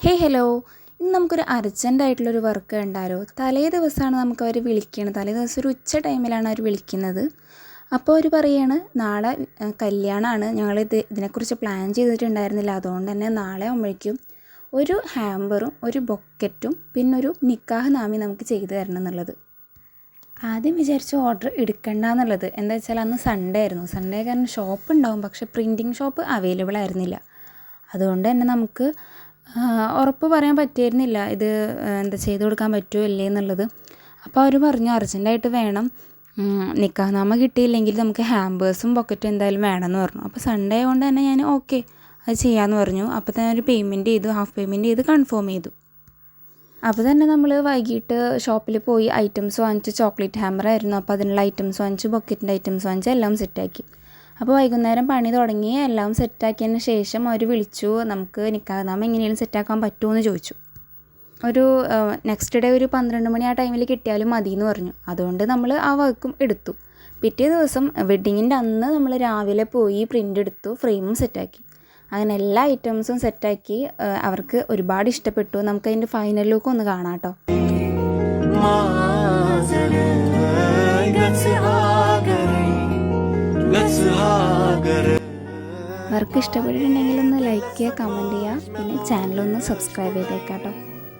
Hello. ഇന്ന് നമുക്കൊരു അർജൻറ്റായിട്ടുള്ളൊരു work ഉണ്ടാലോ. തലേ ദിവസമാണ് നമുക്കവർ വിളിക്കുന്നത്. തലേ ദിവസം ഒരു ഉച്ച ടൈമിലാണ് അവർ വിളിക്കുന്നത്. അപ്പോൾ അവർ പറയുകയാണ് നാളെ കല്യാണമാണ്, ഇതിനെക്കുറിച്ച് പ്ലാൻ ചെയ്തിട്ടുണ്ടായിരുന്നില്ല, അതുകൊണ്ട് തന്നെ നാളെ ആകുമ്പോഴേക്കും ഒരു ഹാമ്പറും ഒരു ബൊക്കറ്റും പിന്നെ ഒരു നിക്കാഹ് നാമി നമുക്ക് ചെയ്തു തരണം എന്നുള്ളത്. ആദ്യം വിചാരിച്ചു ഓർഡർ എടുക്കണ്ട എന്നുള്ളത്. എന്താ വെച്ചാൽ അന്ന് സൺഡേ ആയിരുന്നു. സൺഡേ കാരണം ഷോപ്പ് ഉണ്ടാവും, പക്ഷേ പ്രിൻറ്റിങ് ഷോപ്പ് അവൈലബിൾ ആയിരുന്നില്ല. അതുകൊണ്ട് തന്നെ നമുക്ക് ഉറപ്പ് പറയാൻ പറ്റിയിരുന്നില്ല ഇത് ചെയ്ത് കൊടുക്കാൻ പറ്റുമോ ഇല്ലേ എന്നുള്ളത്. അപ്പോൾ അവർ പറഞ്ഞു അർജൻറ്റായിട്ട് വേണം, നിക്കാഹ് നാമ കിട്ടിയില്ലെങ്കിൽ നമുക്ക് ഹാമ്പേഴ്സും ബൊക്കറ്റും എന്തായാലും വേണമെന്ന് പറഞ്ഞു. അപ്പോൾ സൺഡേ കൊണ്ട് തന്നെ ഞാൻ ഓക്കെ അത് ചെയ്യാമെന്ന് പറഞ്ഞു. അപ്പോൾ തന്നെ ഒരു പേയ്മെൻറ്റ് ചെയ്തു, ഹാഫ് പേയ്മെൻറ്റ് ചെയ്ത് കൺഫേം ചെയ്തു. അപ്പോൾ തന്നെ നമ്മൾ വൈകിട്ട് ഷോപ്പിൽ പോയി ഐറ്റംസ് വാങ്ങിച്ച്. ചോക്ലേറ്റ് ഹാമ്പർ ആയിരുന്നു, അപ്പോൾ അതിനുള്ള ഐറ്റംസ് വാങ്ങിച്ച്, ബൊക്കറ്റിൻ്റെ ഐറ്റംസ് വാങ്ങിച്ച് എല്ലാം സെറ്റാക്കി. അപ്പോൾ വൈകുന്നേരം പണി തുടങ്ങി. എല്ലാം സെറ്റാക്കിയതിന് ശേഷം അവർ വിളിച്ചു, നമുക്ക് നിക്കാഹ് നാമ എങ്ങനെയും സെറ്റാക്കാൻ പറ്റുമോ എന്ന് ചോദിച്ചു. ഒരു നെക്സ്റ്റ് ഡേ ഒരു 12 മണി ആ ടൈമിൽ കിട്ടിയാലും മതി എന്ന് പറഞ്ഞു. അതുകൊണ്ട് നമ്മൾ ആ വർക്കും എടുത്തു. പിറ്റേ ദിവസം വെഡ്ഡിങ്ങിൻ്റെ അന്ന് നമ്മൾ രാവിലെ പോയി പ്രിൻ്റ് എടുത്തു, ഫ്രെയിമും സെറ്റാക്കി. അങ്ങനെ എല്ലാ ഐറ്റംസും സെറ്റാക്കി. അവർക്ക് ഒരുപാട് ഇഷ്ടപ്പെട്ടു. നമുക്കതിൻ്റെ ഫൈനൽ ലുക്ക് ഒന്ന് കാണാം കേട്ടോ. വർക്ക് ഇഷ്ടപ്പെട്ടിട്ടുണ്ടെങ്കിൽ ഒന്ന് ലൈക്ക് ചെയ്യുക, കമൻറ്റ് ചെയ്യുക, പിന്നെ ചാനലൊന്ന് സബ്സ്ക്രൈബ് ചെയ്തേക്കാം കേട്ടോ.